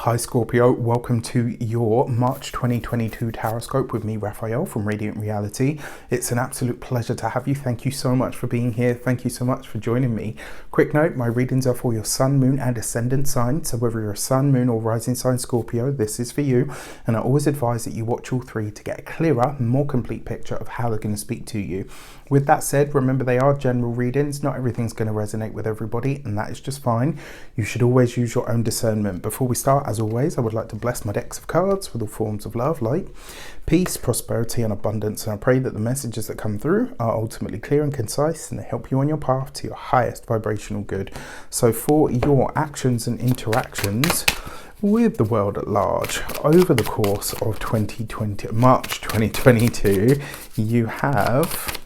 Hi Scorpio, welcome to your March 2022 Taroscope with me, Raphael from Reydiant Reality. It's an absolute pleasure to have you. Thank you so much for being here. Thank you so much for joining me. Quick note, my readings are for your sun, moon and ascendant sign. So whether you're a sun, moon or rising sign Scorpio, this is for you. And I always advise that you watch all three to get a clearer, more complete picture of how they're going to speak to you. With that said, remember they are general readings. Not everything's going to resonate with everybody, and that is just fine. You should always use your own discernment. Before we start, as always, I would like to bless my decks of cards with all forms of love, light, peace, prosperity and abundance. And I pray that the messages that come through are ultimately clear and concise and help you on your path to your highest vibrational good. So for your actions and interactions with the world at large over the course of March 2022, you have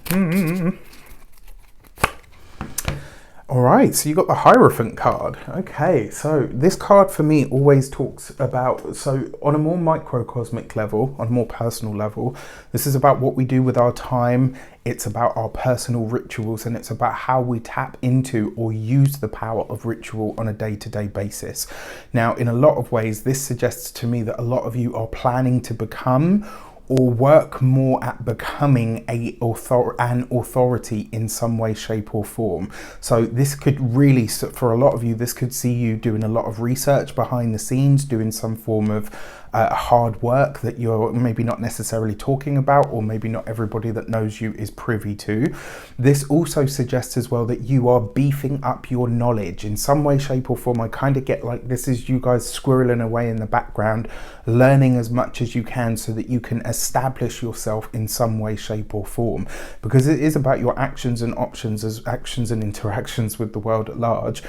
all right, so you got the Hierophant card. Okay, so this card for me always talks about, so on a more microcosmic level, on a more personal level, this is about what we do with our time. It's about our personal rituals, and it's about how we tap into or use the power of ritual on a day-to-day basis. Now, in a lot of ways, this suggests to me that a lot of you are planning to become or work more at becoming an authority in some way, shape or form. So this could really, for a lot of you, this could see you doing a lot of research behind the scenes, doing some form of hard work that you're maybe not necessarily talking about, or maybe not everybody that knows you is privy to. This also suggests as well that you are beefing up your knowledge in some way, shape or form. I kind of get like this is you guys squirreling away in the background, learning as much as you can so that you can establish yourself in some way, shape or form, because it is about your actions and options as actions and interactions with the world at large.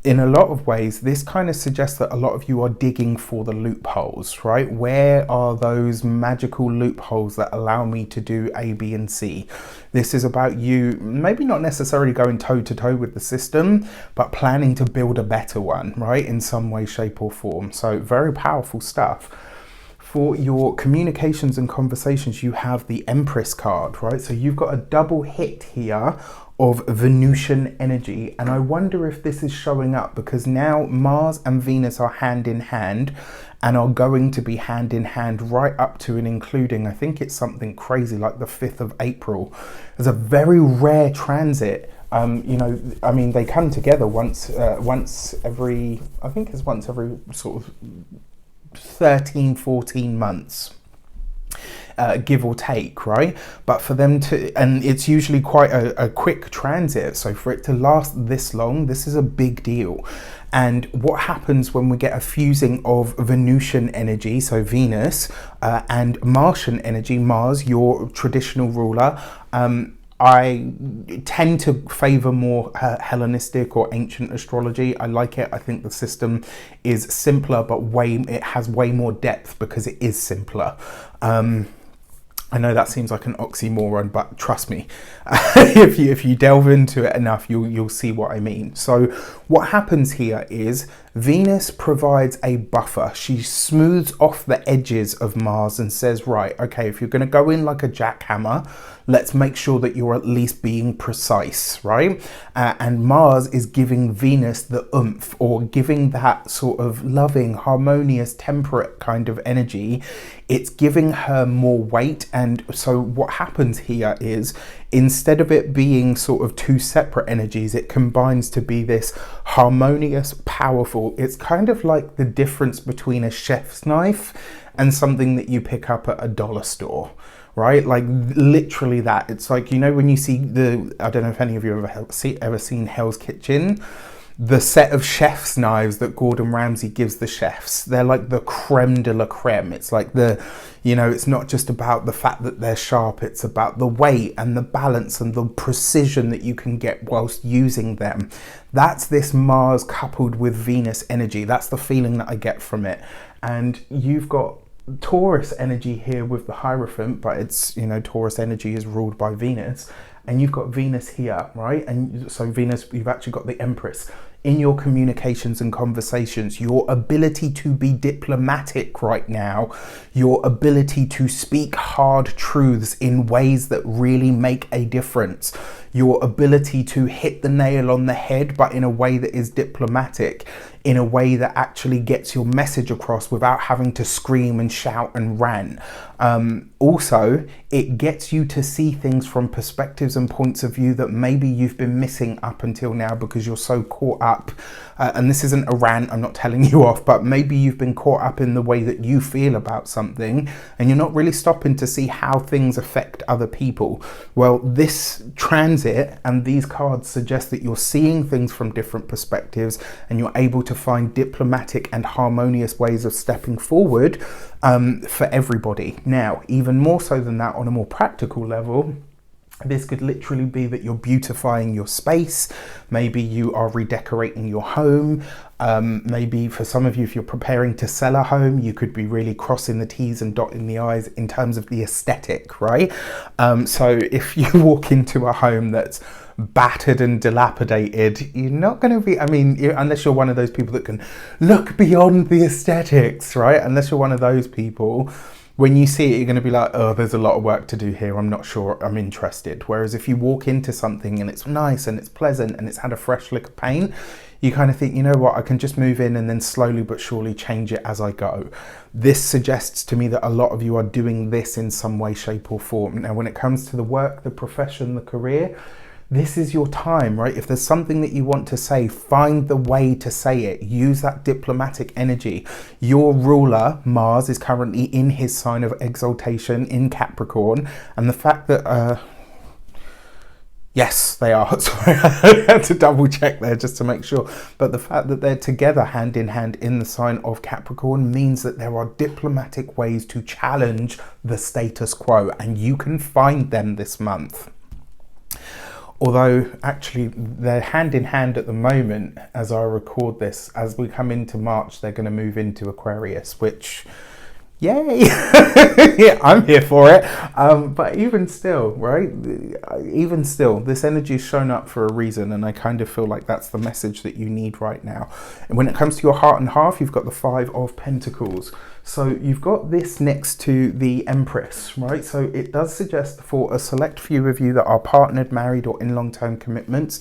In a lot of ways, this kind of suggests that a lot of you are digging for the loopholes, right? Where are those magical loopholes that allow me to do A, B, and C? This is about you maybe not necessarily going toe to toe with the system, but planning to build a better one, right? In some way, shape or form. So very powerful stuff. For your communications and conversations, you have the Empress card, right? So you've got a double hit here of Venusian energy, and I wonder if this is showing up because now Mars and Venus are hand in hand and are going to be hand in hand right up to and including, I think it's something crazy like the 5th of April. There's a very rare transit. You know, I mean, they come together once every, I think it's once every sort of 13, 14 months. Give or take, right? But for them to, and it's usually quite a quick transit, so for it to last this long, this is a big deal. And what happens when we get a fusing of Venusian energy, so Venus, and Martian energy, Mars, your traditional ruler, I tend to favor more Hellenistic or ancient astrology. I like it. I think the system is simpler, but it has way more depth because it is simpler. I know that seems like an oxymoron, but trust me, if you delve into it enough, you'll see what I mean. So what happens here is Venus provides a buffer. She smooths off the edges of Mars and says, right, okay, if you're going to go in like a jackhammer, let's make sure that you're at least being precise, right? And Mars is giving Venus the oomph, or giving that sort of loving, harmonious, temperate kind of energy. It's giving her more weight. And so what happens here is, instead of it being sort of two separate energies, it combines to be this harmonious, powerful. It's kind of like the difference between a chef's knife and something that you pick up at a dollar store, right? Like literally that. It's like, you know, when you see I don't know if any of you ever seen Hell's Kitchen, the set of chef's knives that Gordon Ramsay gives the chefs, they're like the creme de la creme. It's like it's not just about the fact that they're sharp, it's about the weight and the balance and the precision that you can get whilst using them. That's this Mars coupled with Venus energy. That's the feeling that I get from it. And you've got Taurus energy here with the Hierophant, but it's, you know, Taurus energy is ruled by Venus. And you've got Venus here, right? And so Venus, you've actually got the Empress. in your communications and conversations, your ability to be diplomatic right now, your ability to speak hard truths in ways that really make a difference, your ability to hit the nail on the head, but in a way that is diplomatic, in a way that actually gets your message across without having to scream and shout and rant. Also, it gets you to see things from perspectives and points of view that maybe you've been missing up until now because you're so caught up. And this isn't a rant, I'm not telling you off, but maybe you've been caught up in the way that you feel about something and you're not really stopping to see how things affect other people. Well, this transit and these cards suggest that you're seeing things from different perspectives and you're able to find diplomatic and harmonious ways of stepping forward for everybody. Now, even more so than that, on a more practical level, this could literally be that you're beautifying your space. Maybe you are redecorating your home. Maybe for some of you, if you're preparing to sell a home, you could be really crossing the T's and dotting the I's in terms of the aesthetic, right? So if you walk into a home that's battered and dilapidated, you're not going to be, unless you're one of those people that can look beyond the aesthetics, right? Unless you're one of those people, when you see it, you're going to be like, oh, there's a lot of work to do here. I'm not sure I'm interested. Whereas if you walk into something and it's nice and it's pleasant and it's had a fresh lick of paint, you kind of think, you know what, I can just move in and then slowly but surely change it as I go. This suggests to me that a lot of you are doing this in some way, shape or form. Now, when it comes to the work, the profession, the career, this is your time, right? If there's something that you want to say, find the way to say it. Use that diplomatic energy. Your ruler, Mars, is currently in his sign of exaltation in Capricorn. And the fact that, yes, they are. Sorry, I had to double check there just to make sure. But the fact that they're together hand in hand in the sign of Capricorn means that there are diplomatic ways to challenge the status quo. And you can find them this month. Although actually they're hand in hand at the moment as I record this. As we come into March, they're going to move into Aquarius, which, yay! Yeah, I'm here for it. But even still, right? Even still, this energy is shown up for a reason, and I kind of feel like that's the message that you need right now. And when it comes to your heart and half, you've got the Five of Pentacles. So you've got this next to the Empress, right? So it does suggest for a select few of you that are partnered, married, or in long-term commitments,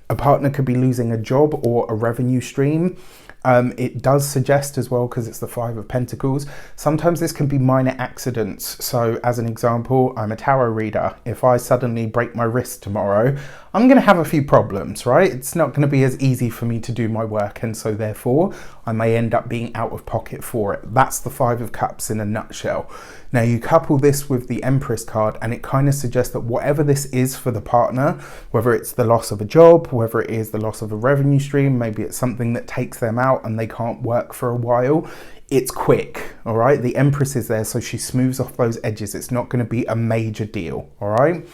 a partner could be losing a job or a revenue stream. It does suggest as well, because it's the Five of Pentacles, sometimes this can be minor accidents. So as an example, I'm a tarot reader. If I suddenly break my wrist tomorrow, I'm going to have a few problems, right? It's not going to be as easy for me to do my work, and so therefore I may end up being out of pocket for it. That's the Five of Cups in a nutshell. Now you couple this with the Empress card and it kind of suggests that whatever this is for the partner, whether it's the loss of a job, whether it is the loss of a revenue stream, maybe it's something that takes them out and they can't work for a while, it's quick, all right? The Empress is there, so she smooths off those edges. It's not going to be a major deal, all right?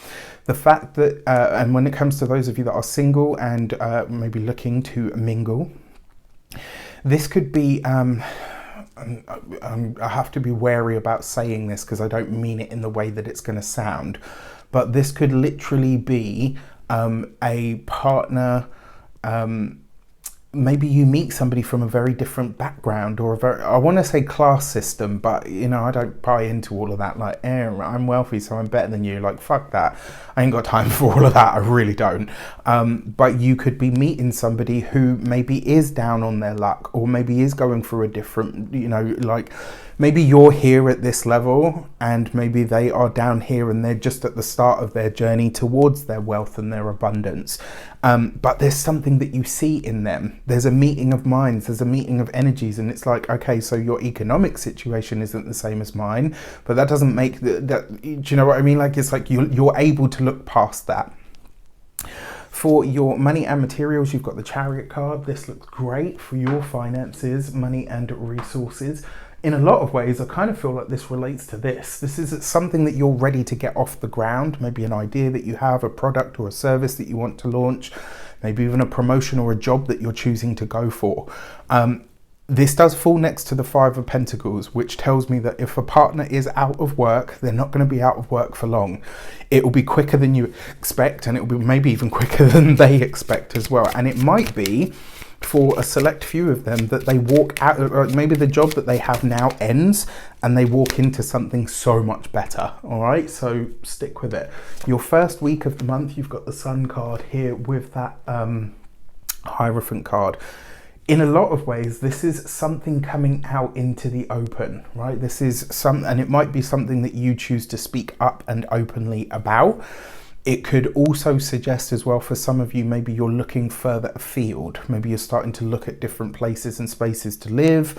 The fact that, and when it comes to those of you that are single and maybe looking to mingle, this could be, I have to be wary about saying this because I don't mean it in the way that it's going to sound, but this could literally be a partner. Maybe you meet somebody from a very different background or a very, I want to say class system, but you know, I don't buy into all of that. Like, I'm wealthy, so I'm better than you. Like, fuck that. I ain't got time for all of that. I really don't. But you could be meeting somebody who maybe is down on their luck, or maybe is going through a different, you know, like maybe you're here at this level and maybe they are down here and they're just at the start of their journey towards their wealth and their abundance. But there's something that you see in them. There's a meeting of minds, there's a meeting of energies, and it's like, okay, so your economic situation isn't the same as mine, but that doesn't make that, do you know what I mean? Like, it's like you're able to look past that. For your money and materials, you've got the Chariot card. This looks great for your finances, money and resources. In a lot of ways, I kind of feel like this relates to this. This is something that you're ready to get off the ground, maybe an idea that you have, a product or a service that you want to launch, maybe even a promotion or a job that you're choosing to go for. This does fall next to the Five of Pentacles, which tells me that if a partner is out of work, they're not going to be out of work for long. It will be quicker than you expect, and it will be maybe even quicker than they expect as well. And it might be for a select few of them that they walk out, or maybe the job that they have now ends and they walk into something so much better. All right, so stick with it. Your first week of the month, you've got the Sun card here with that Hierophant card. In a lot of ways, this is something coming out into the open, right? This is and it might be something that you choose to speak up and openly about. It could also suggest as well, for some of you, maybe you're looking further afield. Maybe you're starting to look at different places and spaces to live.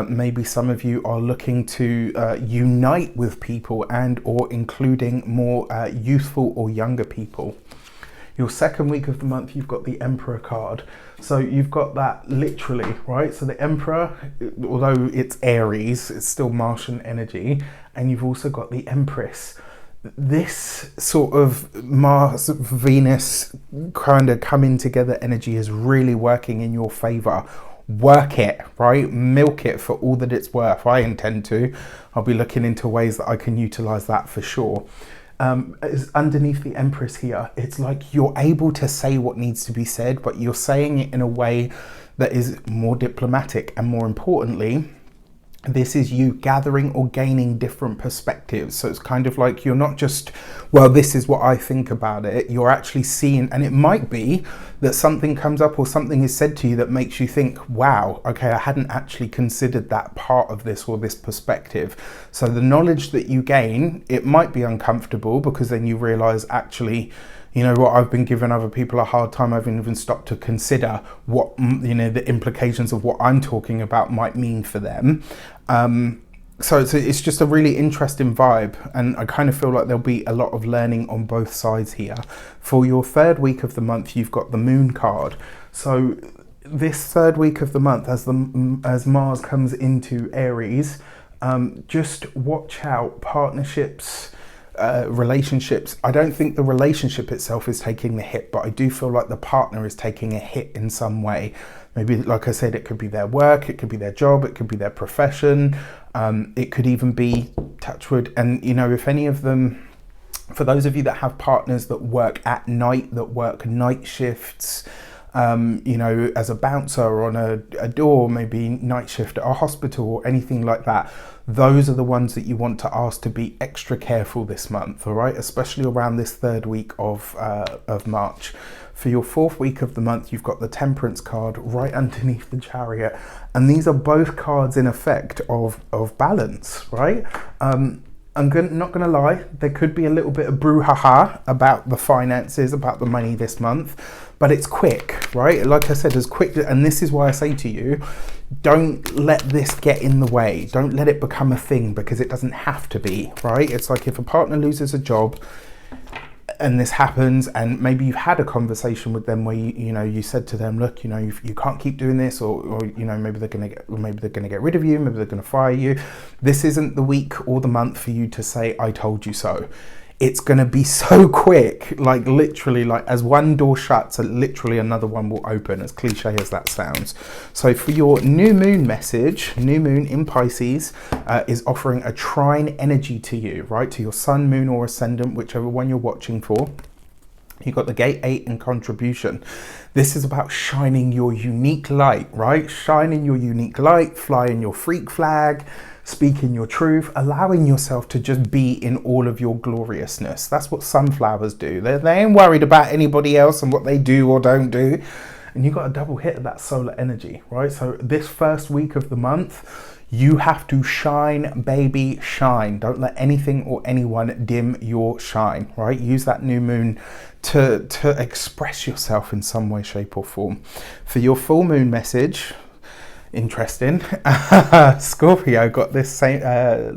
Maybe some of you are looking to unite with people and or including more youthful or younger people. Your second week of the month, you've got the Emperor card. So you've got that literally, right? So the Emperor, although it's Aries, it's still Martian energy. And you've also got the Empress. This sort of Mars, Venus kind of coming together energy is really working in your favor. Work it, right? Milk it for all that it's worth. I intend to. I'll be looking into ways that I can utilize that for sure. Underneath the Empress here, it's like you're able to say what needs to be said, but you're saying it in a way that is more diplomatic, and more importantly, this is you gathering or gaining different perspectives. So it's kind of like you're not just, well, this is what I think about it. You're actually seeing, and it might be that something comes up or something is said to you that makes you think, wow, okay, I hadn't actually considered that part of this or this perspective. So the knowledge that you gain, it might be uncomfortable, because then you realize, actually, you know what, I've been giving other people a hard time. I haven't even stopped to consider what, you know, the implications of what I'm talking about might mean for them. So it's just a really interesting vibe, and I kind of feel like there'll be a lot of learning on both sides here. For your third week of the month, you've got the Moon card. So this third week of the month, as Mars comes into Aries, just watch out. Partnerships, relationships. I don't think the relationship itself is taking the hit, but I do feel like the partner is taking a hit in some way. Maybe, like I said, it could be their work, it could be their job, it could be their profession, it could even be, touch wood, and you know, if any of them, for those of you that have partners that work at night, that work night shifts, you know, as a bouncer on a door, maybe night shift at a hospital or anything like that, those are the ones that you want to ask to be extra careful this month, all right? Especially around this third week of March. For your fourth week of the month, you've got the Temperance card right underneath the Chariot. And these are both cards in effect of balance, right? I'm not going to lie, there could be a little bit of brouhaha about the finances, about the money this month, but it's quick, right? Like I said, as quick, and this is why I say to you, don't let this get in the way. Don't let it become a thing, because it doesn't have to be, right? It's like if a partner loses a job and this happens, and maybe you've had a conversation with them where you said to them, look, you know, you can't keep doing this, or you know, maybe they're gonna get rid of you, maybe they're gonna fire you. This isn't the week or the month for you to say, I told you so. It's going to be so quick, like literally, like as one door shuts, literally another one will open, as cliche as that sounds. So for your new moon message, new moon in Pisces is offering a trine energy to you, right? To your sun, moon or ascendant, whichever one you're watching for. You've got the gate 8 and contribution. This is about shining your unique light, right? Shining your unique light, flying your freak flag, speaking your truth, allowing yourself to just be in all of your gloriousness. That's what sunflowers do. They ain't worried about anybody else and what they do or don't do. And you got a double hit of that solar energy, right? So this first week of the month, you have to shine, baby, shine. Don't let anything or anyone dim your shine, right? Use that new moon to express yourself in some way, shape or form. For your full moon message, interesting, Scorpio got this same,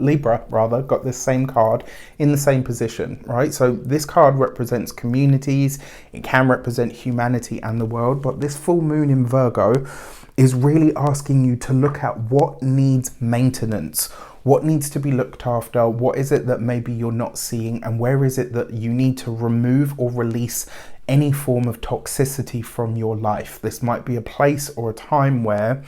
Libra rather, got this same card in the same position, right? So this card represents communities, it can represent humanity and the world, but this full moon in Virgo is really asking you to look at what needs maintenance, what needs to be looked after, what is it that maybe you're not seeing, and where is it that you need to remove or release any form of toxicity from your life. This might be a place or a time where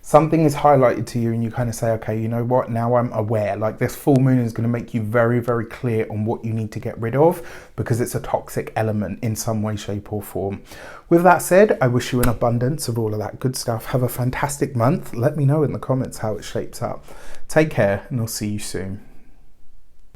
something is highlighted to you and you kind of say, okay, you know what, now I'm aware. Like this full moon is going to make you very, very clear on what you need to get rid of, because it's a toxic element in some way, shape or form. With that said, I wish you an abundance of all of that good stuff. Have a fantastic month. Let me know in the comments how it shapes up. Take care, and I'll see you soon.